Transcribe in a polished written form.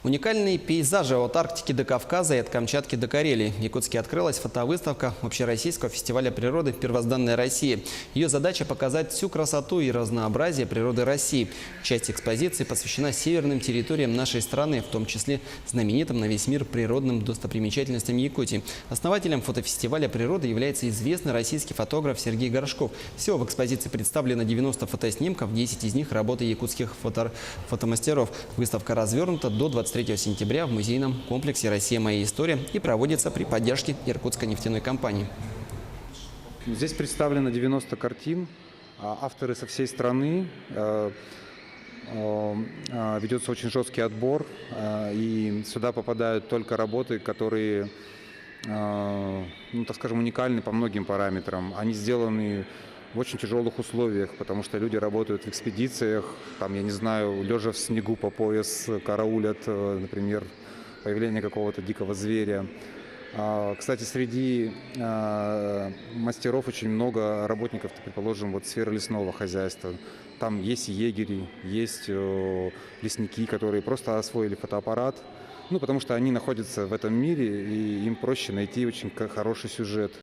Уникальные пейзажи от Арктики до Кавказа и от Камчатки до Карелии. В Якутске открылась фотовыставка Общероссийского фестиваля природы «Первозданная Россия». Ее задача – показать всю красоту и разнообразие природы России. Часть экспозиции посвящена северным территориям нашей страны, в том числе знаменитым на весь мир природным достопримечательностям Якутии. Основателем фотофестиваля природы является известный российский фотограф Сергей Горшков. Всего в экспозиции представлено 90 фотоснимков, 10 из них – работы якутских фотомастеров. Выставка развернута до 23 сентября в музейном комплексе «Россия. Моя история» и проводится при поддержке Иркутской нефтяной компании. Здесь представлено 90 картин, авторы со всей страны. Ведется очень жесткий отбор, и сюда попадают только работы, которые, так скажем, уникальны по многим параметрам. Они сделаны в очень тяжелых условиях, потому что люди работают в экспедициях, там, я не знаю, лежа в снегу по пояс, караулят, например, появление какого-то дикого зверя. Кстати, среди мастеров очень много работников, предположим, сферы лесного хозяйства. Там есть егери, есть лесники, которые просто освоили фотоаппарат, потому что они находятся в этом мире, и им проще найти очень хороший сюжет.